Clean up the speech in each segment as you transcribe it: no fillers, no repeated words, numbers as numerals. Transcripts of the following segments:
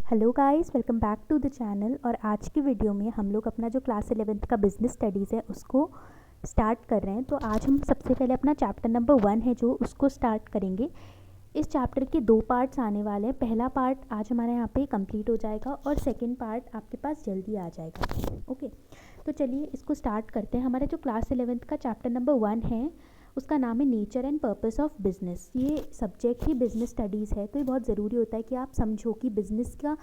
Hello guys, welcome back to the channel. और आज की वीडियो में हम लोग अपना जो क्लास 11th का बिजनेस स्टडीज़ है उसको स्टार्ट कर रहे हैं। तो आज हम सबसे पहले अपना चैप्टर नंबर 1 है जो उसको स्टार्ट करेंगे। इस चैप्टर के 2 पार्ट्स आने वाले हैं। पहला पार्ट आज हमारे यहाँ पे कंप्लीट हो जाएगा और सेकंड पार्ट आपके पास जल्दी आ जाएगा। ओके, तो चलिए इसको स्टार्ट करते हैं। हमारा जो क्लास 11th का चैप्टर नंबर 1 है उसका नाम है nature and purpose of business. ये सब्जेक्ट ही बिज़नेस स्टडीज़ है, तो ये बहुत ज़रूरी होता है कि आप समझो कि बिज़नेस का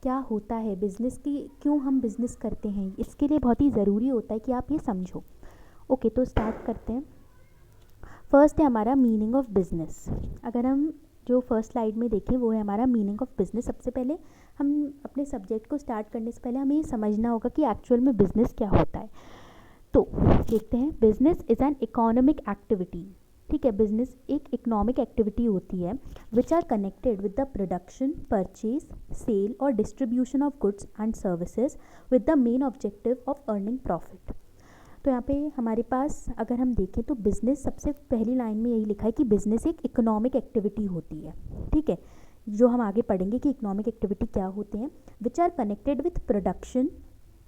क्या होता है, बिज़नेस की क्यों हम बिज़नेस करते हैं। इसके लिए बहुत ही ज़रूरी होता है कि आप ये समझो। ओके, तो स्टार्ट करते हैं। फर्स्ट है हमारा मीनिंग ऑफ बिज़नेस। अगर हम जो फर्स्ट स्लाइड में देखें वो है हमारा मीनिंग ऑफ बिज़नेस। सबसे पहले हम अपने सब्जेक्ट को स्टार्ट करने से पहले हमें ये समझना होगा कि एक्चुअल में बिज़नेस क्या होता है। तो देखते हैं, business is an economic activity. ठीक है, बिजनेस एक इकोनॉमिक एक्टिविटी होती है which are connected with the production, purchase, sale और distribution of goods and services with the main objective of earning profit. तो यहाँ पे हमारे पास अगर हम देखें तो बिज़नेस सबसे पहली लाइन में यही लिखा है कि बिज़नेस एक इकोनॉमिक एक्टिविटी होती है। ठीक है, जो हम आगे पढ़ेंगे कि इकोनॉमिक एक्टिविटी क्या होते हैं। Which are connected with production,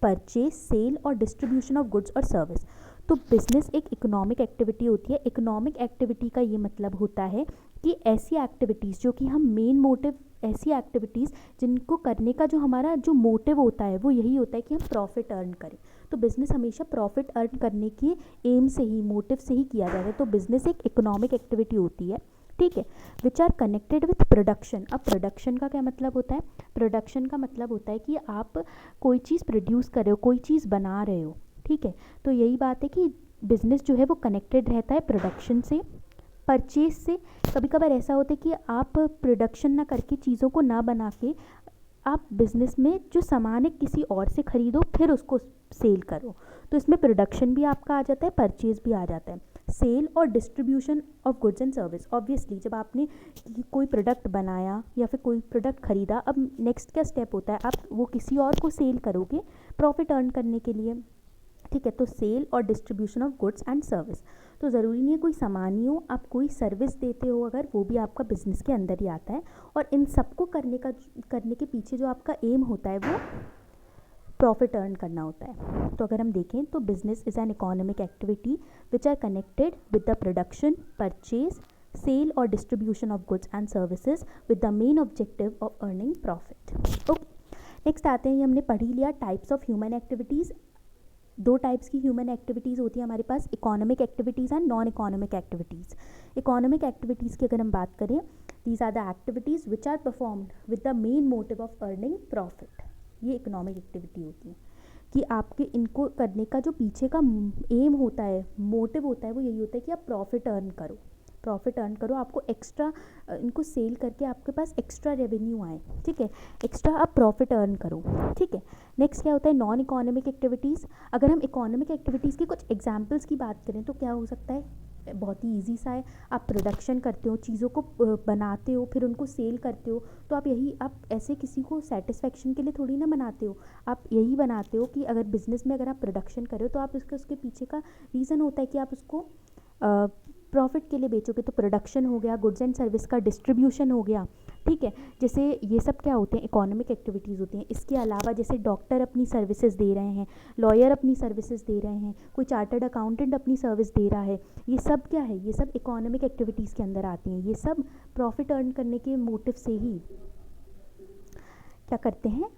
purchase, sale और डिस्ट्रीब्यूशन ऑफ गुड्स और सर्विस। तो बिजनेस एक इकोनॉमिक एक्टिविटी होती है। इकोनॉमिक एक्टिविटी का ये मतलब होता है कि ऐसी एक्टिविटीज़ जो कि हम मेन मोटिव, ऐसी एक्टिविटीज़ जिनको करने का जो हमारा जो मोटिव होता है वो यही होता है कि हम प्रॉफिट अर्न करें। तो बिज़नेस हमेशा प्रॉफिट अर्न करने के एम से ही, मोटिव से ही किया जाता है। तो बिज़नेस एक इकोनॉमिक एक्टिविटी होती है। ठीक है, which are connected with production. अब प्रोडक्शन का क्या मतलब होता है? प्रोडक्शन का मतलब होता है कि आप कोई चीज़ प्रोड्यूस कर रहे हो, कोई चीज़ बना रहे हो। ठीक है, तो यही बात है कि बिज़नेस जो है वो कनेक्टेड रहता है प्रोडक्शन से, परचेज से। कभी कभार ऐसा होता है कि आप प्रोडक्शन ना करके, चीज़ों को ना बना के आप बिज़नेस में जो सामान है किसी और से ख़रीदो फिर उसको सेल करो। तो इसमें प्रोडक्शन भी आपका आ जाता है, परचेज भी आ जाता है। सेल और distribution of goods and service. Obviously जब आपने कोई प्रोडक्ट बनाया या फिर कोई प्रोडक्ट ख़रीदा, अब नेक्स्ट क्या स्टेप होता है, आप वो किसी और को सेल करोगे प्रॉफिट अर्न करने के लिए। ठीक है, तो सेल और distribution of goods and service. तो ज़रूरी नहीं है कोई सामान ही हो, आप कोई सर्विस देते हो अगर, वो भी आपका बिजनेस के अंदर ही आता है। और इन सबको करने के पीछे जो आपका एम होता है वो प्रॉफिट अर्न करना होता है। तो अगर हम देखें तो business is an economic activity which are connected with the production, purchase, sale और distribution of goods and services with the main objective of earning profit. Okay, next आते हैं, ये हमने पढ़ ही लिया टाइप्स ऑफ ह्यूमन एक्टिविटीज़। दो types की ह्यूमन एक्टिविटीज़ होती है हमारे पास, economic activities and non economic activities. Economic activities की अगर हम बात करें, these are the activities which are performed with the main motive of earning profit. ये इकोनॉमिक एक्टिविटी होती है कि आपके इनको करने का जो पीछे का एम होता है, मोटिव होता है, वो यही होता है कि आप प्रॉफिट अर्न करो, प्रॉफिट अर्न करो, आपको एक्स्ट्रा इनको सेल करके आपके पास एक्स्ट्रा रेवेन्यू आए। ठीक है, एक्स्ट्रा आप प्रॉफिट अर्न करो। ठीक है, नेक्स्ट क्या होता है, नॉन इकोनॉमिक एक्टिविटीज़। अगर हम इकोनॉमिक एक्टिविटीज़ के कुछ एग्जांपल्स की बात करें तो क्या हो सकता है, बहुत ही ईजी सा है। आप प्रोडक्शन करते हो, चीज़ों को बनाते हो, फिर उनको सेल करते हो। तो आप ऐसे किसी को सेटिस्फेक्शन के लिए थोड़ी ना बनाते हो, आप यही बनाते हो कि अगर बिज़नेस में अगर आप प्रोडक्शन कर रहे हो तो आप उसके पीछे का रीज़न होता है कि आप उसको प्रॉफिट के लिए बेचोगे। तो प्रोडक्शन हो गया, गुड्स एंड सर्विस का डिस्ट्रीब्यूशन हो गया। ठीक है, जैसे ये सब क्या होते हैं, इकोनॉमिक एक्टिविटीज़ होती हैं। इसके अलावा जैसे डॉक्टर अपनी सर्विसेज दे रहे हैं, लॉयर अपनी सर्विसेज दे रहे हैं, कोई चार्टर्ड अकाउंटेंट अपनी सर्विस दे रहा है, ये सब क्या है, ये सब इकोनॉमिक एक्टिविटीज़ के अंदर आती हैं। ये सब प्रॉफिट अर्न करने के मोटिव से ही क्या करते हैं,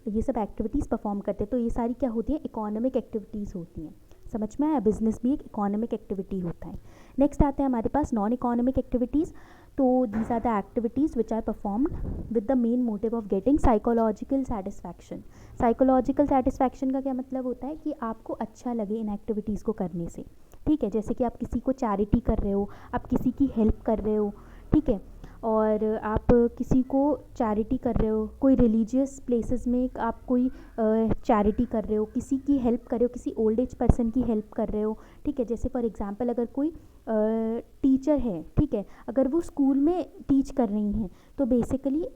ये सब एक्टिविटीज़ परफॉर्म करते हैं। तो ये सारी क्या होती हैं, इकोनॉमिक एक्टिविटीज़ होती हैं। समझ में आया, बिजनेस भी एक इकोनॉमिक एक्टिविटी होता है। नेक्स्ट आते हैं हमारे पास नॉन इकोनॉमिक एक्टिविटीज़। तो these are the activities which are performed with the main motive of getting psychological satisfaction. Psychological satisfaction का क्या मतलब होता है कि आपको अच्छा लगे इन एक्टिविटीज़ को करने से। ठीक है, जैसे कि आप किसी को चैरिटी कर रहे हो, आप किसी की हेल्प कर रहे हो। ठीक है, और आप किसी को चैरिटी कर रहे हो, कोई रिलीजियस प्लेसेस में आप कोई चैरिटी कर रहे हो, किसी की हेल्प कर रहे हो, किसी ओल्ड एज पर्सन की हेल्प कर रहे हो। ठीक है, जैसे फॉर एग्जांपल अगर कोई टीचर है, ठीक है, अगर वो स्कूल में टीच कर रही हैं तो बेसिकली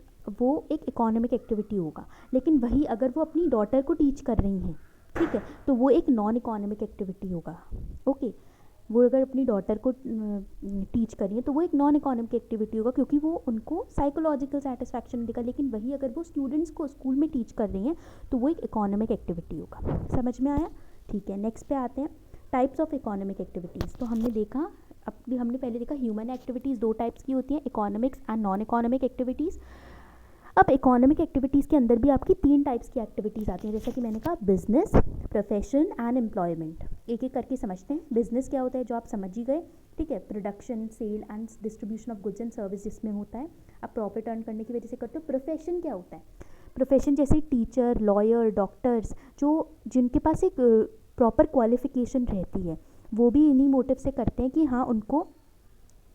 वो एक इकोनॉमिक एक्टिविटी होगा। लेकिन वही अगर वो अपनी डॉटर को टीच कर रही हैं, ठीक है, तो वो एक नॉन इकोनॉमिक एक्टिविटी होगा। ओके, वो अगर अपनी डॉटर को टीच कर रही है तो वो एक नॉन इकोनॉमिक एक्टिविटी होगा, क्योंकि वो उनको साइकोलॉजिकल सेटिस्फैक्शन देगा। लेकिन वही अगर वो स्टूडेंट्स को स्कूल में टीच कर रही हैं तो वो एक इकोनॉमिक एक्टिविटी होगा। समझ में आया? ठीक है, नेक्स्ट पे आते हैं, टाइप्स ऑफ इकोनॉमिक एक्टिविटीज़। तो हमने पहले देखा ह्यूमन एक्टिविटीज़ 2 टाइप्स की होती हैं, economics and non economic activities. अब इकोनॉमिक एक्टिविटीज़ के अंदर भी आपकी 3 टाइप्स की एक्टिविटीज़ आती हैं, जैसा कि मैंने कहा बिजनेस, प्रोफेशन एंड एम्प्लॉयमेंट। एक एक करके समझते हैं। बिजनेस क्या होता है, जो आप समझ ही गए, ठीक है, production, sale and distribution of goods and service जिसमें होता है, आप प्रॉफिट अर्न करने की वजह से करते हो। प्रोफेशन क्या होता है, प्रोफेशन जैसे टीचर, लॉयर, डॉक्टर्स, जिनके पास एक प्रॉपर क्वालिफिकेशन रहती है, वो भी इन्हीं मोटिव से करते हैं कि हाँ उनको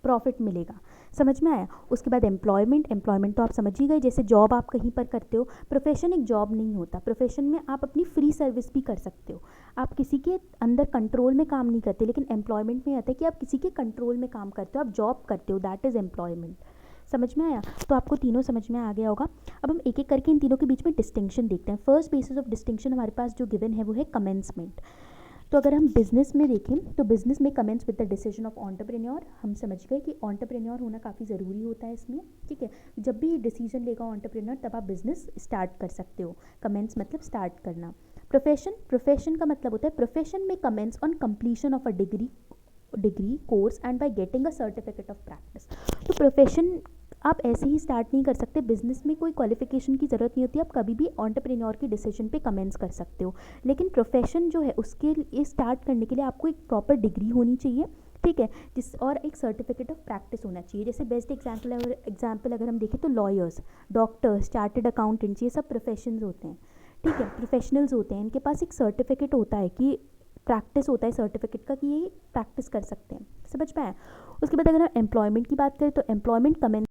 प्रॉफिट मिलेगा। समझ में आया? उसके बाद एम्प्लॉयमेंट तो आप समझ ही गए, जैसे जॉब आप कहीं पर करते हो। प्रोफेशन एक जॉब नहीं होता, प्रोफेशन में आप अपनी फ्री सर्विस भी कर सकते हो, आप किसी के अंदर कंट्रोल में काम नहीं करते। लेकिन एम्प्लॉयमेंट में आता है कि आप किसी के कंट्रोल में काम करते हो, आप जॉब करते हो, दैट इज़ एम्प्लॉयमेंट। समझ में आया? तो आपको तीनों समझ में आ गया होगा। अब हम एक एक करके इन तीनों के बीच में डिस्टिंक्शन देखते हैं। फर्स्ट बेसिस ऑफ डिस्टिंक्शन हमारे पास जो गिवन है वो है कमेंसमेंट। तो अगर हम बिज़नेस में देखें तो बिज़नेस में commences with the decision of entrepreneur. हम समझ गए कि एंटरप्रेन्योर होना काफ़ी ज़रूरी होता है इसमें, ठीक है। जब भी डिसीजन लेगा एंटरप्रेन्योर तब आप बिज़नेस स्टार्ट कर सकते हो। कमेंस मतलब स्टार्ट करना। प्रोफेशन का मतलब होता है प्रोफेशन में commences on completion of a degree course and by getting a certificate of practice. तो प्रोफेशन आप ऐसे ही स्टार्ट नहीं कर सकते, बिजनेस में कोई क्वालिफिकेशन की ज़रूरत नहीं होती, आप कभी भी एंटरप्रेन्योर के डिसीजन पे कमेंस कर सकते हो। लेकिन प्रोफेशन जो है उसके लिए स्टार्ट करने के लिए आपको एक प्रॉपर डिग्री होनी चाहिए, ठीक है, और एक सर्टिफिकेट ऑफ प्रैक्टिस होना चाहिए। जैसे बेस्ट एग्जाम्पल अगर हम देखें तो लॉयर्स, डॉक्टर्स, चार्टर्ड अकाउंटेंट्स, ये सब प्रोफेशंस होते हैं, ठीक है, प्रोफेशनल्स होते हैं। इनके पास एक सर्टिफिकेट होता है कि प्रैक्टिस होता है सर्टिफिकेट का कि ये प्रैक्टिस कर सकते हैं। समझ में आया? उसके बाद अगर हम एम्प्लॉयमेंट की बात करें तो एम्प्लॉयमेंट कमेंस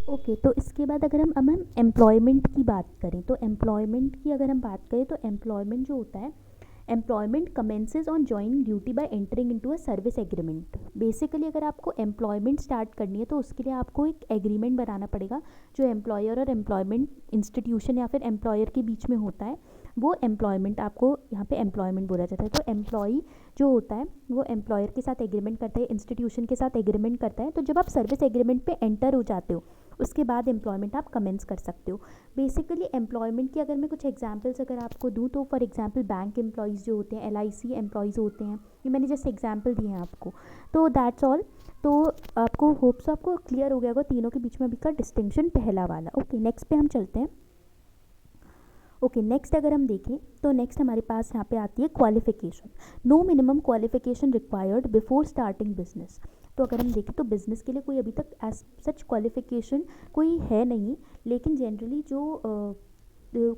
ओके तो इसके बाद अगर हम एम्प्लॉयमेंट की बात करें तो एम्प्लॉयमेंट की अगर हम बात करें तो एम्प्लॉयमेंट जो होता है, employment commences on joining duty by entering into a service agreement. Basically अगर आपको एम्प्लॉयमेंट स्टार्ट करनी है तो उसके लिए आपको एक एग्रीमेंट बनाना पड़ेगा जो एम्प्लॉयर और एम्प्लॉयमेंट इंस्टीट्यूशन या फिर एम्प्लॉयर के बीच में होता है। वो एम्प्लॉयमेंट आपको यहाँ पे एम्प्लॉयमेंट बोला जाता है। तो एम्प्लॉई जो होता है वो एम्प्लॉयर के साथ एग्रीमेंट करता है, इंस्टीट्यूशन के साथ एग्रीमेंट करता है। तो जब आप सर्विस एग्रीमेंट पे एंटर हो जाते हो उसके बाद एम्प्लॉयमेंट आप कमेंस कर सकते हो। बेसिकली एम्प्लॉयमेंट की अगर मैं कुछ एग्जांपल्स अगर आपको दूँ तो फॉर एग्जांपल बैंक एम्प्लॉयज़ जो होते हैं, LIC एम्प्लॉयज़ होते हैं, ये मैंने जस्ट एग्जांपल दिए हैं आपको। तो दैट्स ऑल। तो आपको होप्स आपको क्लियर हो गया होगा तीनों के बीच में अभी का डिस्टिंक्शन पहला वाला। ओके नेक्स्ट पे हम चलते हैं। ओके नेक्स्ट अगर हम देखें तो नेक्स्ट हमारे पास यहाँ पे आती है qualification. No minimum qualification required before starting business. तो अगर हम देखें तो बिज़नेस के लिए कोई अभी तक एज सच क्वालिफिकेशन कोई है नहीं, लेकिन जनरली जो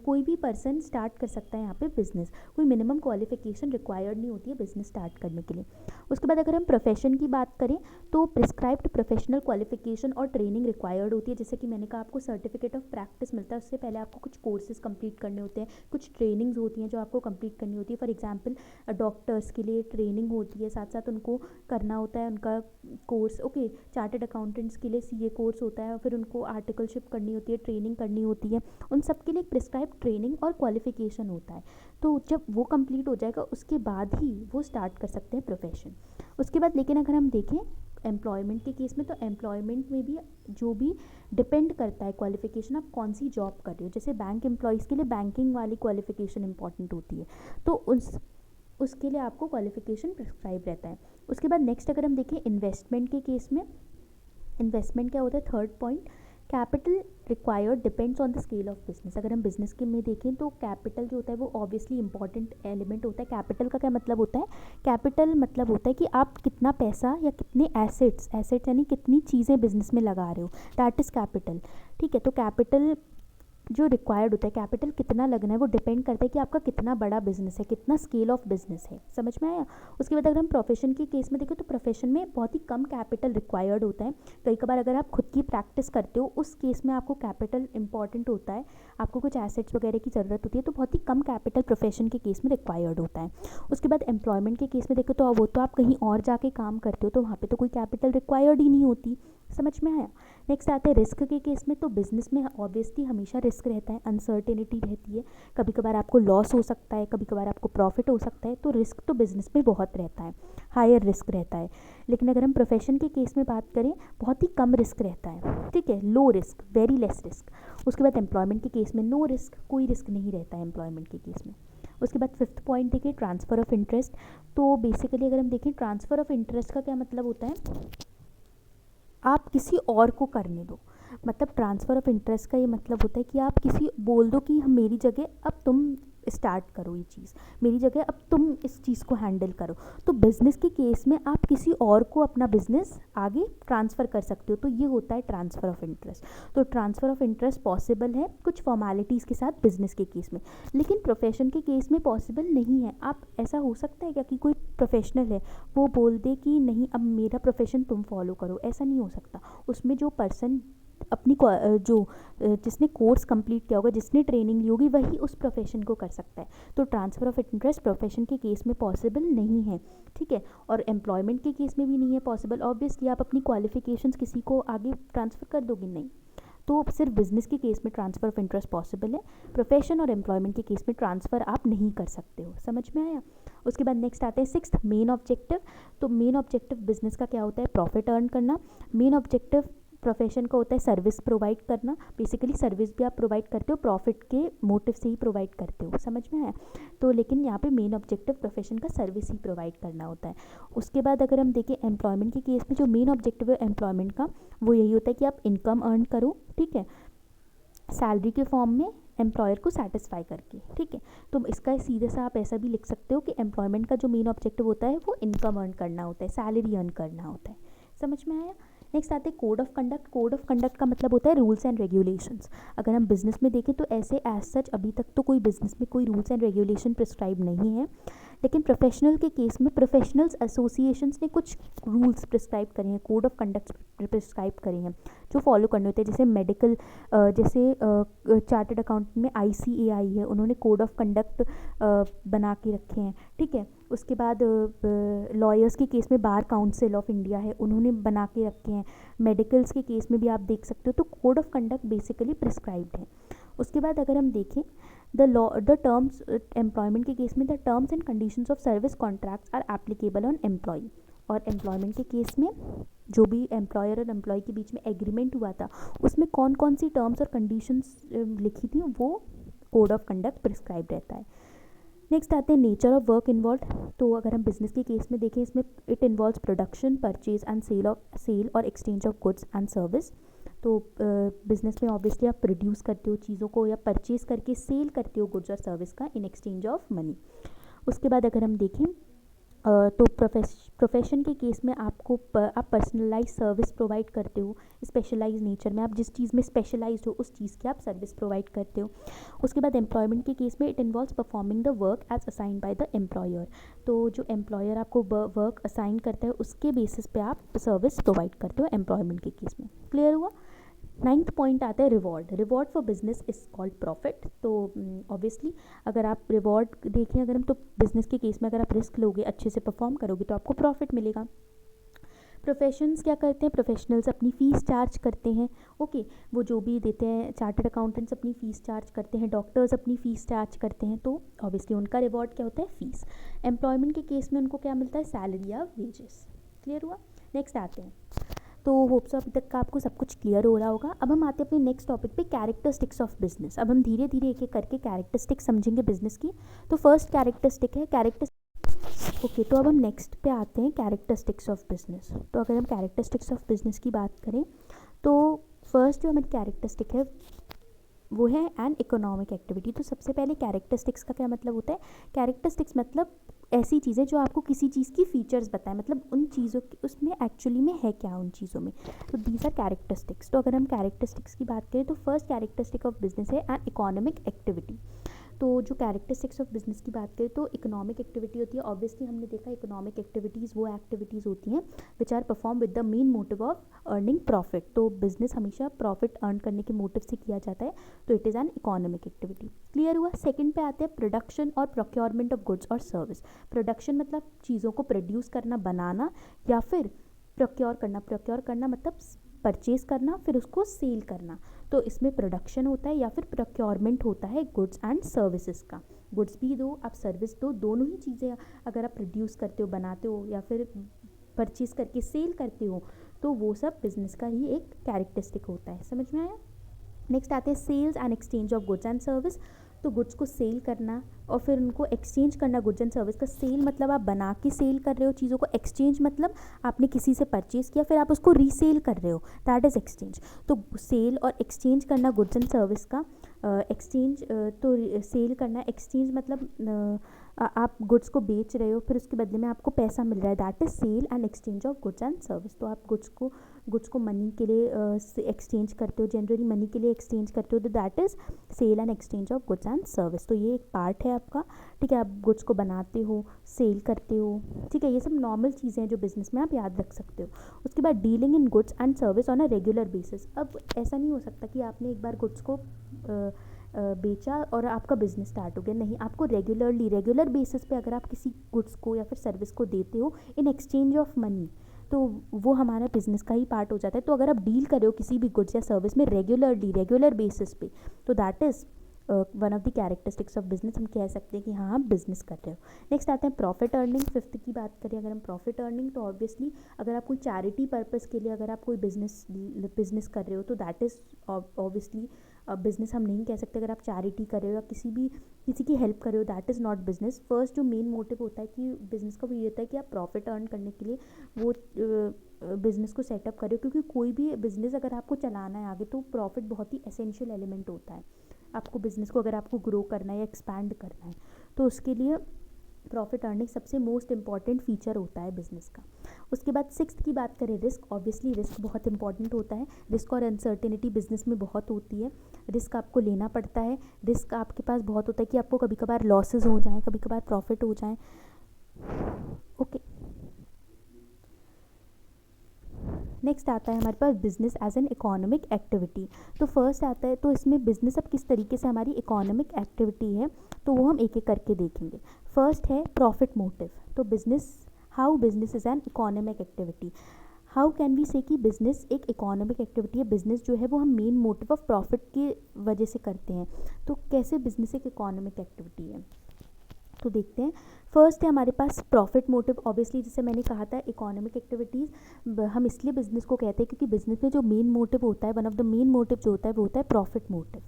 कोई भी पर्सन स्टार्ट कर सकता है यहाँ पे बिज़नेस, कोई मिनिमम क्वालिफिकेशन रिक्वायर्ड नहीं होती है बिज़नेस स्टार्ट करने के लिए। उसके बाद अगर हम प्रोफेशन की बात करें तो प्रिस्क्राइब्ड प्रोफेशनल क्वालिफिकेशन और ट्रेनिंग रिक्वायर्ड होती है। जैसे कि मैंने कहा आपको सर्टिफिकेट ऑफ प्रैक्टिस मिलता है, उससे पहले आपको कुछ कोर्सेज कंप्लीट करने होते हैं, कुछ ट्रेनिंग्स होती हैं जो आपको कंप्लीट करनी होती है। फॉर एग्जांपल डॉक्टर्स के लिए ट्रेनिंग होती है, साथ साथ उनको करना होता है उनका कोर्स। ओके चार्टर्ड अकाउंटेंट्स के लिए CA कोर्स होता है, फिर उनको आर्टिकलशिप करनी होती है, ट्रेनिंग करनी होती है। उन सब के लिए प्रिस्क्राइब ट्रेनिंग और क्वालिफिकेशन होता है। तो जब वो कंप्लीट हो जाएगा उसके बाद ही वो स्टार्ट कर सकते हैं प्रोफेशन। उसके बाद लेकिन अगर हम देखें एम्प्लॉयमेंट के केस में तो एम्प्लॉयमेंट में भी जो भी डिपेंड करता है क्वालिफिकेशन आप कौन सी जॉब कर रहे हो। जैसे बैंक एम्प्लॉयज़ के लिए बैंकिंग वाली क्वालिफिकेशन इंपॉर्टेंट होती है, तो उसके लिए आपको क्वालिफिकेशन प्रिस्क्राइब रहता है। उसके बाद नेक्स्ट अगर हम देखें इन्वेस्टमेंट के केस में, इन्वेस्टमेंट क्या होता है, third point, capital required depends on the scale of business. अगर हम बिजनेस के में देखें तो कैपिटल जो होता है वो ऑब्वियसली इंपॉर्टेंट एलिमेंट होता है। कैपिटल का क्या मतलब होता है, कैपिटल मतलब होता है कि आप कितना पैसा या कितने एसेट्स यानी कितनी चीज़ें बिजनेस में लगा रहे हो, दैट इज़ कैपिटल, ठीक है। तो कैपिटल जो रिक्वायर्ड होता है, कैपिटल कितना लगना है वो डिपेंड करता है कि आपका कितना बड़ा बिजनेस है, कितना स्केल ऑफ बिजनेस है। समझ में आया? उसके बाद अगर हम प्रोफेशन के केस में देखें तो प्रोफेशन में बहुत ही कम कैपिटल रिक्वायर्ड होता है। कई कबार अगर आप खुद की प्रैक्टिस करते हो उस केस में आपको कैपिटल इंपॉर्टेंट होता है, आपको कुछ एसेट्स वगैरह की ज़रूरत होती है, तो बहुत ही कम कैपिटल प्रोफेशन के केस में रिक्वायर्ड होता है। उसके बाद एम्प्लॉयमेंट के केस में देखें तो वो तो आप कहीं और जाके काम करते हो तो वहाँ पर तो कोई कैपिटल रिक्वायर्ड ही नहीं होती, समझ में आया। नेक्स्ट आते हैं रिस्क के केस में। तो बिजनेस में ऑब्वियसली हमेशा रिस्क रहता है, अनसर्टेनिटी रहती है, कभी कभार आपको लॉस हो सकता है, कभी कभार आपको प्रॉफिट हो सकता है, तो रिस्क तो बिजनेस में बहुत रहता है, हायर रिस्क रहता है। लेकिन अगर हम प्रोफेशन के केस में बात करें, बहुत ही कम रिस्क रहता है, ठीक है, low risk, very less risk. उसके बाद एम्प्लॉयमेंट के केस में नो रिस्क, कोई रिस्क नहीं रहता है एम्प्लॉयमेंट के केस में। उसके बाद फिफ्थ पॉइंट देखिए, ट्रांसफ़र ऑफ इंटरेस्ट। तो बेसिकली अगर हम देखें, ट्रांसफ़र ऑफ इंटरेस्ट का क्या मतलब होता है, आप किसी और को करने दो। मतलब ट्रांसफ़र ऑफ इंटरेस्ट का ये मतलब होता है कि आप किसी बोल दो कि हम मेरी जगह अब तुम स्टार्ट करो ये चीज़, मेरी जगह अब तुम इस चीज़ को हैंडल करो। तो बिज़नेस के केस में आप किसी और को अपना बिज़नेस आगे ट्रांसफ़र कर सकते हो, तो ये होता है ट्रांसफ़र ऑफ इंटरेस्ट। तो ट्रांसफ़र ऑफ इंटरेस्ट पॉसिबल है कुछ फॉर्मेलिटीज़ के साथ बिज़नेस के केस में, लेकिन प्रोफेशन के केस में पॉसिबल नहीं है। आप ऐसा हो सकता है क्या कि कोई प्रोफेशनल है वो बोल दे कि नहीं अब मेरा प्रोफेशन तुम फॉलो करो, ऐसा नहीं हो सकता। उसमें जो पर्सन अपनी जिसने कोर्स कंप्लीट किया होगा, जिसने ट्रेनिंग ली होगी, वही उस प्रोफेशन को कर सकता है। तो ट्रांसफ़र ऑफ इंटरेस्ट प्रोफेशन के केस में पॉसिबल नहीं है, ठीक है, और एम्प्लॉयमेंट के केस में भी नहीं है पॉसिबल। ऑब्वियसली आप अपनी क्वालिफिकेशंस किसी को आगे ट्रांसफ़र कर दोगे नहीं। तो सिर्फ बिजनेस के केस में ट्रांसफ़र ऑफ इंटरेस्ट पॉसिबल है, प्रोफेशन और एम्प्लॉयमेंट के केस में ट्रांसफ़र आप नहीं कर सकते हो। समझ में आया। उसके बाद नेक्स्ट आते हैं सिक्स्थ, मेन ऑब्जेक्टिव। तो मेन ऑब्जेक्टिव बिजनेस का क्या होता है, प्रॉफिट अर्न करना। मेन ऑब्जेक्टिव प्रोफेशन का होता है सर्विस प्रोवाइड करना। बेसिकली सर्विस भी आप प्रोवाइड करते हो, प्रॉफिट के मोटिव से ही प्रोवाइड करते हो, समझ में आया। तो लेकिन यहाँ पे मेन ऑब्जेक्टिव प्रोफेशन का सर्विस ही प्रोवाइड करना होता है। उसके बाद अगर हम देखें एम्प्लॉयमेंट के केस में, जो मेन ऑब्जेक्टिव है एम्प्लॉयमेंट का वो यही होता है कि आप इनकम अर्न करो, ठीक है, सैलरी के फॉर्म में एम्प्लॉयर को सेटिस्फाई करके, ठीक है। तो इसका सीधे सा आप ऐसा भी लिख सकते हो कि एम्प्लॉयमेंट का जो मेन ऑब्जेक्टिव होता है वो इनकम अर्न करना होता है, सैलरी अर्न करना होता है। समझ में आया। नेक्स्ट आते हैं code of conduct. Code of conduct का मतलब होता है रूल्स एंड रेगुलेशंस। अगर हम बिजनेस में देखें तो ऐसे एज सच अभी तक तो कोई बिजनेस में कोई रूल्स एंड रेगुलेशन प्रिस्क्राइब नहीं है, लेकिन प्रोफेशनल के केस में प्रोफेशनल्स एसोसिएशंस ने कुछ रूल्स प्रिस्क्राइब करे हैं, कोड ऑफ कंडक्ट प्रिस्क्राइब करे हैं जो फॉलो करने होते हैं। जैसे मेडिकल, जैसे चार्टर्ड अकाउंटेंट में ICAI है, उन्होंने कोड ऑफ कंडक्ट बना के रखे हैं, ठीक है। उसके बाद लॉयर्स के केस में बार काउंसिल ऑफ इंडिया है, उन्होंने बना के रखे हैं। मेडिकल्स के केस में भी आप देख सकते हो। तो code of conduct basically prescribed है। उसके बाद अगर हम देखें द टर्म्स, एम्प्लॉयमेंट के केस में the terms and conditions of service contracts are applicable on employ. और एम्प्लॉयमेंट के केस में जो भी एम्प्लॉयर और एम्प्लॉय के बीच में एग्रीमेंट हुआ था उसमें कौन कौन सी टर्म्स और कंडीशंस लिखी थी वो कोड ऑफ कंडक्ट प्रिस्क्राइब रहता है। नेक्स्ट आते हैं नेचर ऑफ वर्क इन्वॉल्व। तो अगर हम बिजनेस के केस में देखें, इसमें it involves production, purchase and sale और exchange of goods and service. तो बिजनेस में ऑब्वियसली आप प्रोड्यूस करते हो चीज़ों को या परचेज करके सेल करते हो गुड्स और सर्विस का इन एक्सचेंज ऑफ मनी। उसके बाद अगर हम देखें तो प्रोफेशन के केस में आपको आप पर्सनलाइज सर्विस प्रोवाइड करते हो, स्पेशलाइज नेचर में आप जिस चीज़ में स्पेशलाइज हो उस चीज़ की आप सर्विस प्रोवाइड करते हो। उसके बाद एम्प्लॉयमेंट के केस में it involves performing the work as assign by the employer. तो जो एम्प्लॉयर आपको वर्क असाइन करता है उसके बेसिस पे आप सर्विस प्रोवाइड करते हो एम्प्लॉयमेंट के केस में। क्लियर हुआ। नाइन्थ पॉइंट आता है reward. Reward for business is called profit. तो ऑब्वियसली अगर आप रिवॉर्ड देखें, अगर हम तो बिजनेस के केस में अगर आप रिस्क लोगे, अच्छे से परफॉर्म करोगे तो आपको प्रॉफिट मिलेगा। प्रोफेशंस क्या करते हैं, प्रोफेशनल्स अपनी फ़ीस चार्ज करते हैं, ओके, वो जो भी देते हैं, चार्टर्ड अकाउंटेंट्स अपनी फ़ीस चार्ज करते हैं, डॉक्टर्स अपनी फ़ीस चार्ज करते हैं, तो ऑब्वियसली उनका रिवॉर्ड क्या होता है, फ़ीस। एम्प्लॉयमेंट के केस में उनको क्या मिलता है, सैलरी या वेजेस। क्लियर हुआ। नेक्स्ट आते हैं, तो होप्स अभी तक का आपको सब कुछ क्लियर हो रहा होगा। अब हम आते हैं अपने नेक्स्ट टॉपिक पे, कैरेक्टरिस्टिक्स ऑफ बिजनेस। अब हम धीरे धीरे एक एक करके कैरेक्टरिस्टिक्स समझेंगे बिजनेस की। तो फर्स्ट कैरेक्टरिस्टिक है ओके, तो अब हम नेक्स्ट पे आते हैं, कैरेक्टरिस्टिक्स ऑफ बिजनेस। तो अगर हम कैरेक्टरिस्टिक्स ऑफ बिजनेस की बात करें तो फर्स्ट जो हमारी कैरेक्टरिस्टिक है वो है एन इकोनॉमिक एक्टिविटी। तो सबसे पहले कैरेक्टरिस्टिक्स का क्या मतलब होता है, कैरेक्टरिस्टिक्स मतलब ऐसी चीज़ें जो आपको किसी चीज़ की फीचर्स बताएं, मतलब उन चीज़ों की उसमें एक्चुअली में है क्या उन चीज़ों में। तो दीज आर कैरेक्टरिस्टिक्स। तो अगर हम कैरेक्टरिस्टिक्स की बात करें तो फर्स्ट कैरेक्टरिस्टिक ऑफ बिजनेस है एन इकोनॉमिक एक्टिविटी। तो जो कैरेक्टरिस्टिक्स ऑफ बिजनेस की बात करें तो इकोनॉमिक एक्टिविटी होती है, ऑब्वियसली हमने देखा इकोनॉमिक एक्टिविटीज़ वो एक्टिविटीज़ होती हैं which are perform with the main motive of earning profit. तो बिजनेस हमेशा प्रॉफिट अर्न करने के मोटिव से किया जाता है, तो it is an economic activity. Clear हुआ। सेकंड पे आते हैं प्रोडक्शन और प्रोक्योरमेंट ऑफ गुड्स और सर्विस। प्रोडक्शन मतलब चीज़ों को प्रोड्यूस करना, बनाना, या फिर प्रोक्योर करना। प्रोक्योर करना मतलब परचेज करना, फिर उसको सेल करना। तो इसमें प्रोडक्शन होता है या फिर प्रोक्योरमेंट होता है गुड्स एंड सर्विसेज का। गुड्स भी दो, आप सर्विस दो, दोनों ही चीज़ें अगर आप प्रोड्यूस करते हो, बनाते हो या फिर परचेज करके सेल करते हो, तो वो सब बिजनेस का ही एक कैरेक्टरिस्टिक होता है। समझ में आया? नेक्स्ट आते हैं sales and exchange of goods and service. तो गुड्स को सेल करना और फिर उनको एक्सचेंज करना। गुड्स एंड सर्विस का सेल मतलब आप बना के सेल कर रहे हो चीज़ों को, एक्सचेंज मतलब आपने किसी से परचेज किया फिर आप उसको रीसेल कर रहे हो, दैट इज़ एक्सचेंज। तो सेल और एक्सचेंज करना गुड्स एंड सर्विस का, एक्सचेंज तो सेल करना, एक्सचेंज मतलब आप गुड्स को बेच रहे हो फिर उसके बदले में आपको पैसा मिल रहा है, that is sale and exchange of goods and service. तो आप गुड्स को मनी के लिए एक्सचेंज करते हो, जनरली मनी के लिए एक्सचेंज करते हो, तो that is sale and exchange of goods and service. तो ये एक पार्ट है आपका, ठीक है। आप गुड्स को बनाते हो, सेल करते हो, ठीक है। ये सब नॉर्मल चीज़ें हैं जो बिजनेस में आप याद रख सकते हो। उसके बाद dealing in goods and service on a regular basis. अब ऐसा नहीं हो सकता कि आपने एक बार गुड्स को बेचा और आपका बिजनेस स्टार्ट हो गया, नहीं। आपको रेगुलर बेसिस पे अगर आप किसी गुड्स को या फिर सर्विस को देते हो इन एक्सचेंज ऑफ मनी, तो वो हमारा बिजनेस का ही पार्ट हो जाता है। तो अगर आप डील कर रहे हो किसी भी गुड्स या सर्विस में रेगुलर बेसिस पे, तो that is one of the characteristics of business. हम कह सकते हैं कि हाँ, आप बिजनेस कर रहे हो। नेक्स्ट आते हैं प्रॉफिट अर्निंग। फिफ्थ की बात करें अगर हम प्रॉफिट अर्निंग, तो ऑब्वियसली अगर आप कोई चैरिटी पर्पस के लिए अगर आप कोई बिजनेस कर रहे हो, तो दैट इज़ ऑब्वियसली बिजनेस हम नहीं कह सकते। अगर आप चैरिटी कर रहे हो या किसी की हेल्प कर रहे हो, that is not business. First जो मेन मोटिव होता है कि बिजनेस का वो ये होता है कि आप प्रॉफिट अर्न करने के लिए वो बिज़नेस को सेटअप करें, क्योंकि कोई भी बिज़नेस अगर आपको चलाना है आगे, तो प्रॉफिट बहुत ही एसेंशियल एलिमेंट होता है। आपको बिज़नेस को अगर आपको ग्रो करना है या एक्सपैंड करना है, तो उसके लिए प्रॉफिट अर्निंग सबसे मोस्ट इंपॉर्टेंट फीचर होता है बिजनेस का। उसके बाद सिक्स्थ की बात करें, रिस्क। ऑब्वियसली रिस्क बहुत इंपॉर्टेंट होता है। रिस्क और अनसर्टेनिटी बिजनेस में बहुत होती है। रिस्क आपको लेना पड़ता है। रिस्क आपके पास बहुत होता है कि आपको कभी कभार लॉसेज हो जाएं, कभी कभार प्रॉफिट हो जाएं। ओके, नेक्स्ट आता है हमारे पास business as an economic activity. तो फर्स्ट आता है, तो इसमें बिजनेस अब किस तरीके से हमारी इकोनॉमिक एक्टिविटी है, तो वो हम एक एक करके देखेंगे। फर्स्ट है प्रॉफिट मोटिव। तो how business is an economic activity. How can we say कि बिजनेस एक इकोनॉमिक एक्टिविटी है। बिजनेस जो है वो हम मेन मोटिव ऑफ प्रॉफिट की वजह से करते हैं। तो कैसे बिजनेस एक इकोनॉमिक एक्टिविटी है, तो देखते हैं। फर्स्ट है हमारे पास प्रॉफिट मोटिव। ऑब्वियसली जैसे मैंने कहा था, इकोनॉमिक एक्टिविटीज़ हम इसलिए बिजनेस को कहते हैं क्योंकि बिजनेस में जो मेन मोटिव होता है, one of the main motive जो होता है वो होता है प्रॉफिट मोटिव।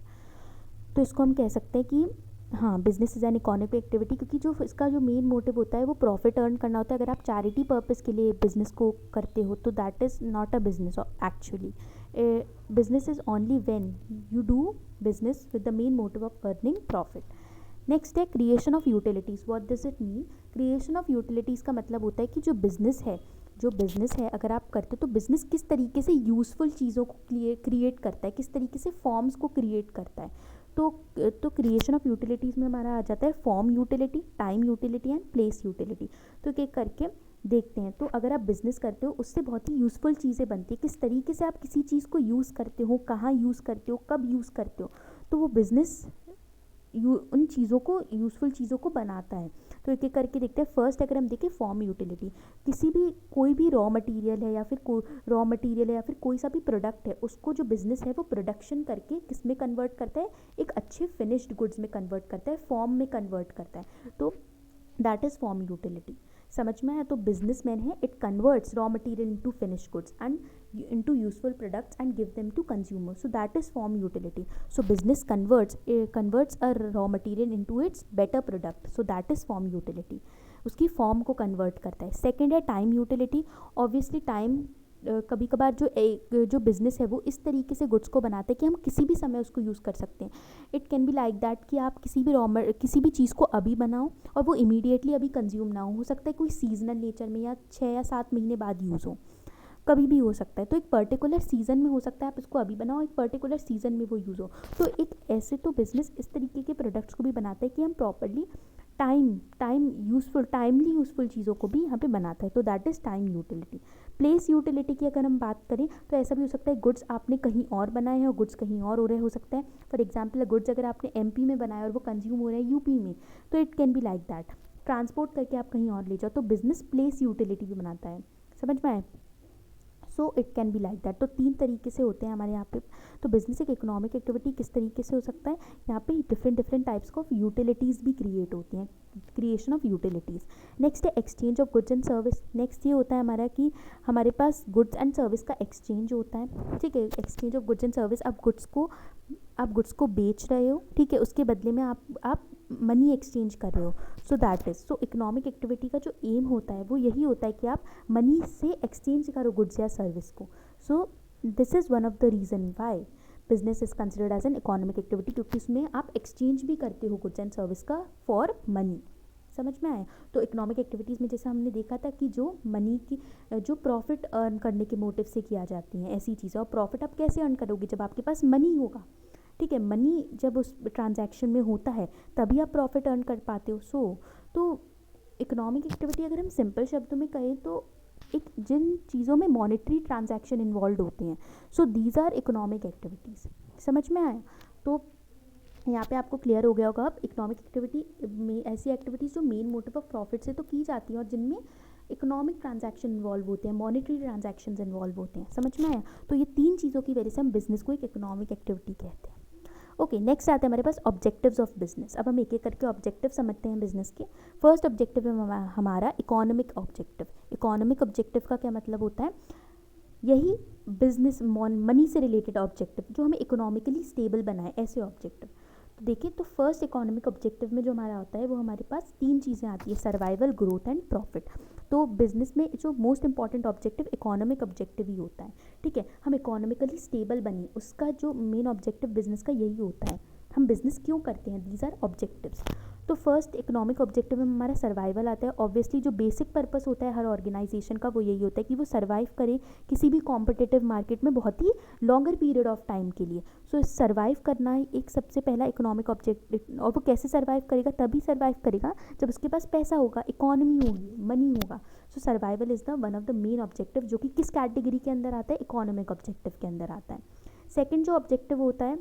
तो इसको हम कह सकते हैं कि हाँ, business is an economic activity, क्योंकि जो इसका जो मेन मोटिव होता है वो प्रॉफिट अर्न करना होता है। अगर आप चैरिटी पर्पस के लिए बिजनेस को करते हो, तो that is not a business actually. Business is only when you do business with the main motive of earning profit. Next है creation of utilities. What does it mean? Creation of utilities का मतलब होता है कि जो business है अगर आप करते हो, तो बिज़नेस किस तरीके से यूज़फुल चीज़ों को क्रिएट करता है, किस तरीके से फॉर्म्स को क्रिएट करता है। तो क्रिएशन ऑफ यूटिलिटीज़ में हमारा आ जाता है form utility, time utility and place utility. तो एक एक करके देखते हैं। तो अगर आप बिज़नेस करते हो, उससे बहुत ही यूज़फुल चीज़ें बनती है। किस तरीके से आप किसी चीज़ को यूज़ करते हो, कहाँ यूज़ करते हो, कब यूज़ करते हो, तो वो बिज़नेस उन चीज़ों को, यूज़फुल चीज़ों को बनाता है। तो एक एक करके देखते हैं। फर्स्ट अगर हम देखें फॉर्म यूटिलिटी, कोई भी रॉ मटेरियल है या फिर कोई सा भी प्रोडक्ट है, उसको जो बिज़नेस है वो प्रोडक्शन करके किस में कन्वर्ट करता है, एक अच्छे फिनिश्ड गुड्स में कन्वर्ट करता है, फॉर्म में कन्वर्ट करता है। तो दैट इज़ फॉर्म यूटिलिटी। समझ में आया? तो बिजनेसमैन है, it converts raw material into finished goods and into useful products and give them to consumers. So that is form utility. So business converts a raw material into its better product. So that is form utility. उसकी form को convert करता है। Second है time utility. Obviously time कभी कभार जो business है वो इस तरीके से गुड्स को बनाते हैं कि हम किसी भी समय उसको यूज़ कर सकते हैं। It can be like that कि आप किसी भी चीज़ को अभी बनाओ और वो इमीडिएटली अभी कंज्यूम ना हो सकता है कोई सीजनल नेचर में, या 6 या 7 महीने बाद यूज़ हो, कभी भी हो सकता है। तो एक पर्टिकुलर सीज़न में हो सकता है आप इसको अभी बनाओ, एक पर्टिकुलर सीज़न में वो यूज़ हो। तो एक ऐसे तो बिज़नेस इस तरीके के प्रोडक्ट्स को भी बनाता है कि हम प्रॉपरली टाइमली यूज़फुल चीज़ों को भी यहाँ पे बनाता है। तो that is time utility. Place utility की अगर हम बात करें, तो ऐसा भी हो सकता है गुड्स आपने कहीं और बनाए हैं और गुड्स कहीं और हो रहे हो सकता है। फॉर एग्जाम्पल, गुड्स अगर आपने MP में बनाया और वो कंज्यूम हो रहा है UP में, तो it can be like that. Transport करके आप कहीं और ले जाओ, तो बिज़नेस प्लेस यूटिलिटी भी बनाता है। समझ में आए? So it can be like that. तो 3 तरीके से होते हैं हमारे यहाँ पे। तो बिजनेस एक इकोनॉमिक एक्टिविटी किस तरीके से हो सकता है, यहाँ पे डिफरेंट टाइप्स ऑफ यूटिलिटीज़ भी क्रिएट होती हैं, क्रिएशन ऑफ यूटिलिटीज़। नेक्स्ट है exchange of goods and service. Next ये होता है हमारा कि हमारे पास गुड्स एंड सर्विस का एक्सचेंज होता है, ठीक है। Exchange of goods and service, आप गुड्स को बेच रहे हो, ठीक है, उसके बदले में आप मनी एक्सचेंज कर रहे हो। So that is, so economic activity का जो एम होता है वो यही होता है कि आप मनी से एक्सचेंज करो गुड्स या सर्विस को। So this is one of the reason why business is considered as an economic activity, क्योंकि उसमें आप एक्सचेंज भी करते हो गुड्स एंड सर्विस का फॉर मनी। समझ में आए। तो इकोनॉमिक एक्टिविटीज़ में जैसे हमने देखा था कि जो मनी की जो प्रॉफिट अर्न करने के मोटिव से किया जाती हैं ऐसी चीज़ें। और प्रॉफिट आप कैसे अर्न करोगे, जब आपके पास मनी होगा, ठीक है। मनी जब उस ट्रांजैक्शन में होता है तभी आप प्रॉफिट अर्न कर पाते हो। तो इकोनॉमिक एक्टिविटी अगर हम सिंपल शब्दों में कहें तो एक जिन चीज़ों में मॉनेटरी ट्रांजैक्शन इन्वॉल्व होते हैं, so these are economic activities. समझ में आया। तो यहाँ पे आपको क्लियर हो गया होगा अब इकोनॉमिक एक्टिविटी में ऐसी एक्टिविटीज़ जो मेन मोटिव ऑफ प्रॉफिट से तो की जाती हैं और जिनमें इकोनॉमिक ट्रांजैक्शन इन्वॉल्व होते हैं, मॉनेटरी ट्रांजैक्शंस इन्वॉल्व होते हैं। समझ में आया। तो ये 3 चीज़ों की वजह से हम बिजनेस को एक इकोनॉमिक एक्टिविटी कहते हैं। ओके, नेक्स्ट आते हैं हमारे पास ऑब्जेक्टिव्स ऑफ बिजनेस। अब हम एक एक करके ऑब्जेक्टिव समझते हैं बिजनेस के। फर्स्ट ऑब्जेक्टिव है हमारा इकोनॉमिक ऑब्जेक्टिव। इकोनॉमिक ऑब्जेक्टिव का क्या मतलब होता है, यही बिजनेस मनी से रिलेटेड ऑब्जेक्टिव जो हमें इकोनॉमिकली स्टेबल बनाए, ऐसे ऑब्जेक्टिव। तो देखिए, तो फर्स्ट इकोनॉमिक ऑब्जेक्टिव में जो हमारा होता है वो हमारे पास 3 चीज़ें आती है, सर्वाइवल, ग्रोथ एंड प्रॉफिट। तो बिजनेस में जो most important objective economic objective ही होता है, ठीक है। हम इकोनॉमिकली स्टेबल बने, उसका जो मेन ऑब्जेक्टिव बिजनेस का यही होता है। हम बिजनेस क्यों करते हैं, दीज आर ऑब्जेक्टिव्स। तो फर्स्ट इकोनॉमिक ऑब्जेक्टिव में हमारा सर्वाइवल आता है। ऑब्वियसली जो बेसिक पर्पस होता है हर ऑर्गेनाइजेशन का वो यही होता है कि वो सर्वाइव करे किसी भी कॉम्पिटिटिव मार्केट में बहुत ही लॉन्गर पीरियड ऑफ टाइम के लिए। सो सर्वाइव करना एक सबसे पहला इकोनॉमिक ऑब्जेक्टिव। और वो कैसे सर्वाइव करेगा, तभी सर्वाइव करेगा जब उसके पास पैसा होगा, इकोनॉमी होगी, मनी होगा। So survival is the one of the main objective जो कि किस कैटेगरी के अंदर आता है, इकोनॉमिक ऑब्जेक्टिव के अंदर आता है। सेकेंड जो ऑब्जेक्टिव होता है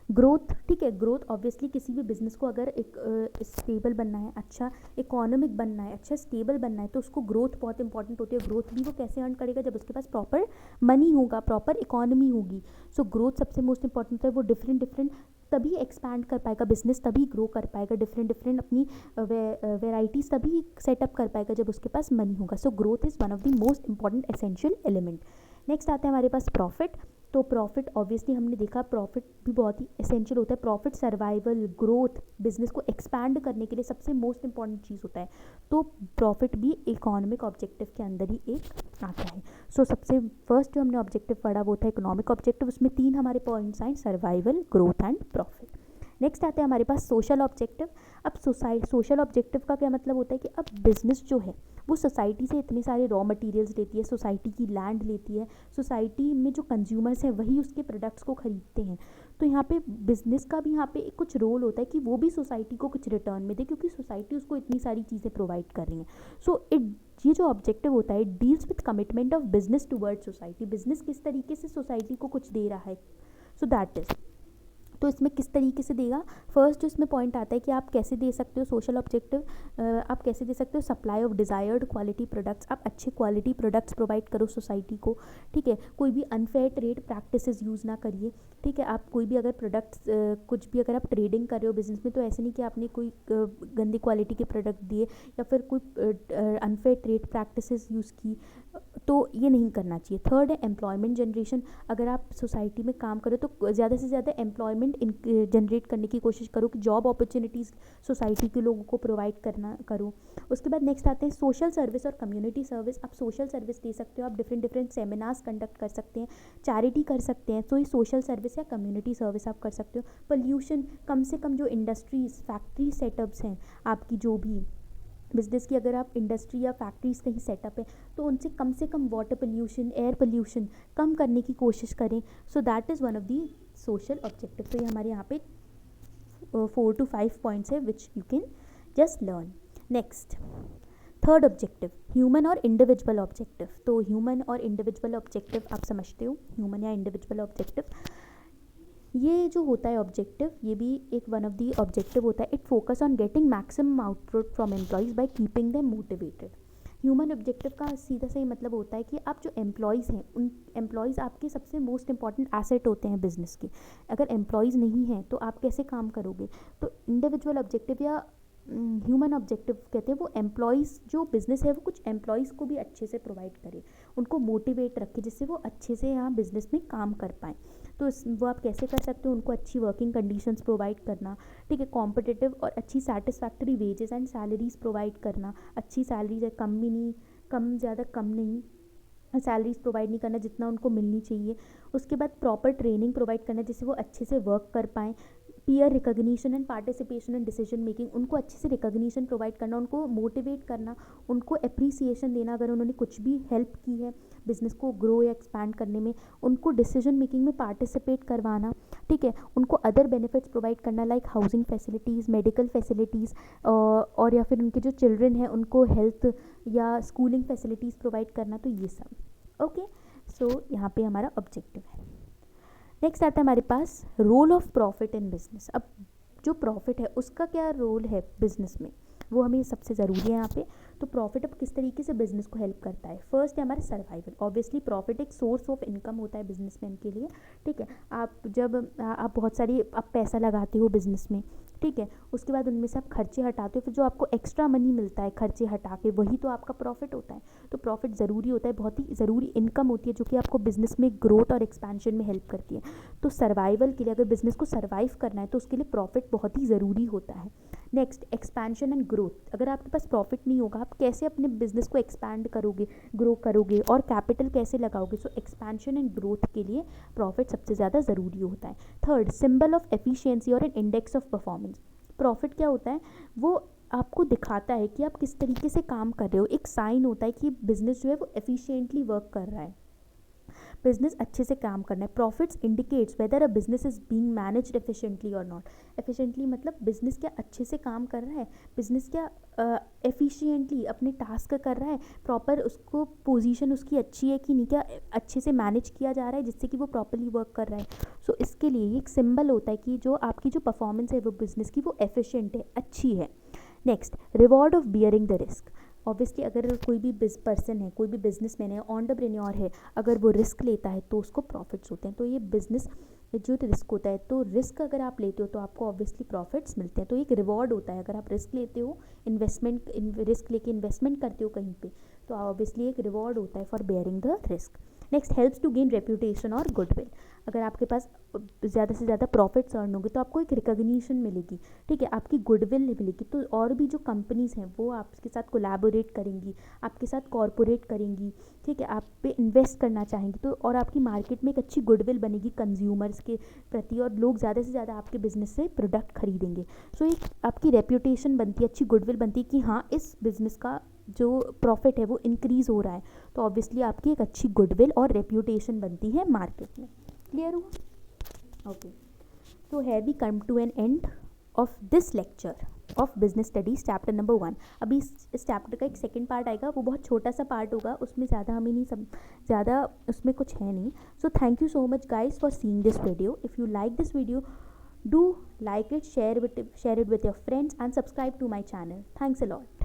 ग्रोथ, ठीक है। ग्रोथ ऑब्वियसली किसी भी बिजनेस को अगर एक स्टेबल बनना है, अच्छा इकोनॉमिक बनना है, अच्छा स्टेबल बनना है, तो उसको ग्रोथ बहुत इंपॉर्टेंट होती है। ग्रोथ भी वो कैसे अर्न करेगा, जब उसके पास प्रॉपर मनी होगा, प्रॉपर इकोनॉमी होगी। सो ग्रोथ सबसे मोस्ट इंपॉर्टेंट होता है। वो डिफरेंट तभी एक्सपैंड कर पाएगा बिजनेस, तभी ग्रो कर पाएगा, डिफरेंट अपनी वेराइटीज़ तभी सेटअप कर पाएगा जब उसके पास मनी होगा। So growth is one of the most important essential element. Next आता है हमारे पास प्रॉफिट। तो प्रॉफिट ऑब्वियसली हमने देखा प्रॉफिट भी बहुत ही एसेंशियल होता है। प्रॉफिट सर्वाइवल, ग्रोथ, बिजनेस को एक्सपैंड करने के लिए सबसे मोस्ट इंपॉर्टेंट चीज़ होता है। तो प्रॉफिट भी इकोनॉमिक ऑब्जेक्टिव के अंदर ही एक आता है। सो सबसे फर्स्ट जो हमने ऑब्जेक्टिव पढ़ा वो था इकोनॉमिक ऑब्जेक्टिव। उसमें 3 हमारे पॉइंट्स आए, survival, growth and profit. Next आते हैं हमारे पास सोशल ऑब्जेक्टिव। अब सोशल ऑब्जेक्टिव का क्या मतलब होता है कि अब बिजनेस जो है वो सोसाइटी से इतने सारे रॉ मटेरियल्स लेती है, सोसाइटी की लैंड लेती है, सोसाइटी में जो कंज्यूमर्स हैं वही उसके प्रोडक्ट्स को खरीदते हैं। तो यहाँ पे बिजनेस का भी यहाँ पे कुछ रोल होता है कि वो भी सोसाइटी को कुछ रिटर्न में दे, क्योंकि सोसाइटी उसको इतनी सारी चीज़ें प्रोवाइड कर रही हैं। सो ये जो ऑब्जेक्टिव होता है it deals with commitment of business toward society. Business किस तरीके से सोसाइटी को कुछ दे रहा है, सो दैट इज़। तो इसमें किस तरीके से देगा, फर्स्ट जो इसमें पॉइंट आता है कि आप कैसे दे सकते हो सोशल ऑब्जेक्टिव, आप कैसे दे सकते हो, supply of desired quality products. आप अच्छे क्वालिटी प्रोडक्ट्स प्रोवाइड करो सोसाइटी को, ठीक है। कोई भी अनफेयर ट्रेड प्रैक्टिसेस यूज़ ना करिए, ठीक है। आप कोई भी अगर प्रोडक्ट्स कुछ भी अगर आप ट्रेडिंग कर रहे हो बिजनेस में, तो ऐसे नहीं कि आपने कोई गंदी क्वालिटी के प्रोडक्ट दिए या फिर कोई अनफेयर ट्रेड प्रैक्टिसेस यूज़ की, तो ये नहीं करना चाहिए। थर्ड है एम्प्लॉयमेंट जनरेशन। अगर आप सोसाइटी में काम करो तो ज़्यादा से ज़्यादा एम्प्लॉयमेंट जनरेट करने की कोशिश करो, कि जॉब अपॉर्चुनिटीज़ सोसाइटी के लोगों को प्रोवाइड करो। उसके बाद नेक्स्ट आते हैं सोशल सर्विस और कम्युनिटी सर्विस। आप सोशल सर्विस दे सकते हो, आप डिफरेंट सेमिनार्स कंडक्ट कर सकते हैं, चैरिटी कर सकते हैं। तो ये सोशल सर्विस या कम्युनिटी सर्विस आप कर सकते हो। पोल्यूशन, कम से कम जो इंडस्ट्रीज़, फैक्ट्री सेटअप्स हैं आपकी, जो भी बिजनेस की अगर आप इंडस्ट्री या फैक्ट्रीज कहीं सेटअप है तो उनसे कम वाटर पोल्यूशन, एयर पोल्यूशन कम करने की कोशिश करें। So that is one of the social objective. तो ये हमारे यहाँ पे 4 to 5 पॉइंट्स है which you can just learn. Next third objective, human और इंडिविजुअल ऑब्जेक्टिव। तो ह्यूमन और इंडिविजुअल ऑब्जेक्टिव आप समझते हो, ह्यूमन या इंडिविजुअल ऑब्जेक्टिव ये जो होता है ऑब्जेक्टिव, ये भी एक वन ऑफ दी ऑब्जेक्टिव होता है। It focus on getting maximum output from employees by keeping them motivated. Human objective का सीधा सही मतलब होता है कि आप जो एम्प्लॉयज़ हैं, उन एम्प्लॉयज़ आपके सबसे मोस्ट इंपॉर्टेंट एसेट होते हैं बिजनेस के। अगर एम्प्लॉयज़ नहीं हैं तो आप कैसे काम करोगे। तो इंडिविजुअल ऑब्जेक्टिव या ह्यूमन ऑब्जेक्टिव कहते हैं वो एम्प्लॉयज़, जो बिज़नेस है वो कुछ एम्प्लॉयज़ को भी अच्छे से प्रोवाइड करे, उनको मोटिवेट रखे, जिससे वो अच्छे से यहाँ बिज़नेस में काम कर पाएँ। तो वो आप कैसे कर सकते हो, उनको अच्छी वर्किंग कंडीशंस प्रोवाइड करना, ठीक है, कॉम्पिटिटिव और अच्छी satisfactory wages and salaries provide करना। अच्छी सैलरीज है, कम भी नहीं, कम ज़्यादा कम नहीं, सैलरीज प्रोवाइड नहीं करना जितना उनको मिलनी चाहिए। उसके बाद प्रॉपर ट्रेनिंग प्रोवाइड करना जिससे वो अच्छे से वर्क कर पाएँ। Peer recognition and participation in decision making, उनको अच्छे से रिकॉग्निशन प्रोवाइड करना, उनको मोटिवेट करना, उनको अप्रिसिएशन देना अगर उन्होंने कुछ भी हेल्प की है बिज़नेस को ग्रो या एक्सपैंड करने में, उनको डिसीजन मेकिंग में पार्टिसिपेट करवाना, ठीक है, उनको अदर बेनिफिट्स प्रोवाइड करना like housing facilities, medical facilities, और या फिर उनके जो चिल्ड्रन हैं उनको हेल्थ या स्कूलिंग फैसिलिटीज़ प्रोवाइड करना। तो ये सब ओके। सो यहाँ पे हमारा ऑब्जेक्टिव है। नेक्स्ट आता है हमारे पास role of profit in business. अब जो प्रॉफिट है उसका क्या रोल है बिजनेस में, वो हमें सबसे ज़रूरी है यहाँ पे। तो प्रॉफिट अब किस तरीके से बिजनेस को हेल्प करता है। फर्स्ट है हमारा सर्वाइवल। ऑब्वियसली प्रॉफिट एक सोर्स ऑफ इनकम होता है बिजनेसमैन के लिए, ठीक है। आप जब आप बहुत सारी आप पैसा लगाते हो बिजनेस में, ठीक है, उसके बाद उनमें से आप खर्चे हटाते हो, फिर जो आपको एक्स्ट्रा मनी मिलता है खर्चे हटा के, वही तो आपका प्रॉफिट होता है। तो प्रॉफिट ज़रूरी होता है, बहुत ही ज़रूरी इनकम होती है जो कि आपको बिज़नेस में ग्रोथ और एक्सपेंशन में हेल्प करती है। तो सर्वाइवल के लिए, अगर बिज़नेस को सर्वाइव करना है तो उसके लिए प्रॉफिट बहुत ही ज़रूरी होता है। Next expansion and growth. अगर आपके पास प्रॉफिट नहीं होगा, आप कैसे अपने बिजनेस को एक्सपैंड करोगे, ग्रो करोगे, और कैपिटल कैसे लगाओगे। सो एक्सपेंशन एंड ग्रोथ के लिए प्रॉफिट सबसे ज़्यादा ज़रूरी होता है। थर्ड, सिंबल ऑफ एफिशिएंसी और an index of performance. Profit क्या होता है, वो आपको दिखाता है कि आप किस तरीके से काम कर रहे हो। एक साइन होता है कि बिजनेस जो है वो एफिशिएंटली वर्क कर रहा है, बिजनेस अच्छे से काम करना है। Profits indicates weather a business is being managed efficiently और नॉट। एफिशिएंटली मतलब बिजनेस क्या अच्छे से काम कर रहा है, बिजनेस क्या एफिशिएंटली अपने टास्क कर रहा है, प्रॉपर उसको पोजीशन उसकी अच्छी है कि नहीं, क्या अच्छे से मैनेज किया जा रहा है जिससे कि वो प्रॉपरली वर्क कर रहा है। सो इसके लिए ये एक सिंबल होता है कि जो आपकी जो परफॉर्मेंस है वो बिजनेस की वो एफिशिएंट है, अच्छी है। Next, reward of bearing the risk. Obviously अगर कोई भी पर्सन है, कोई भी बिजनेसमैन है, एंटरप्रेन्योर है, अगर वो रिस्क लेता है तो उसको प्रॉफिट्स होते हैं। तो ये बिजनेस जो रिस्क होता है, तो रिस्क अगर आप लेते हो तो आपको ऑब्वियसली प्रॉफिट्स मिलते हैं। तो एक रिवॉर्ड होता है अगर आप रिस्क लेते हो, इन्वेस्टमेंट रिस्क लेके इन्वेस्टमेंट करते हो कहीं पे, तो ऑब्वियसली एक रिवॉर्ड होता है for bearing the risk. Next, helps to gain reputation और गुडविल। अगर आपके पास ज़्यादा से ज़्यादा प्रॉफिट्स अर्न होंगे तो आपको एक रिकॉग्निशन मिलेगी, ठीक है, आपकी गुडविल मिलेगी। तो और भी जो कंपनीज़ हैं वो आपके साथ कोलैबोरेट करेंगी, आपके साथ कॉरपोरेट करेंगी, ठीक है, आप पे इन्वेस्ट करना चाहेंगी। तो और आपकी मार्केट में एक अच्छी गुडविल बनेगी कंज्यूमर्स के प्रति, और लोग ज़्यादा से ज़्यादा आपके बिज़नेस से प्रोडक्ट खरीदेंगे। सो एक आपकी रेप्यूटेशन बनती है, अच्छी गुडविल बनती है कि हाँ इस बिज़नेस का जो प्रॉफिट है वो इंक्रीज़ हो रहा है। तो ऑब्वियसली आपकी एक अच्छी गुडविल और रेप्यूटेशन बनती है मार्केट में। क्लियर हुआ? ओके, तो है we come to an end of this lecture of business studies chapter number 1। अभी इस चैप्टर का एक सेकंड पार्ट आएगा, वो बहुत छोटा सा पार्ट होगा, उसमें ज़्यादा हमें नहीं सब ज़्यादा उसमें कुछ है नहीं। So thank you so much guys for seeing this video. If you like this video, do like it, share it with your friends and subscribe to my channel. Thanks a lot.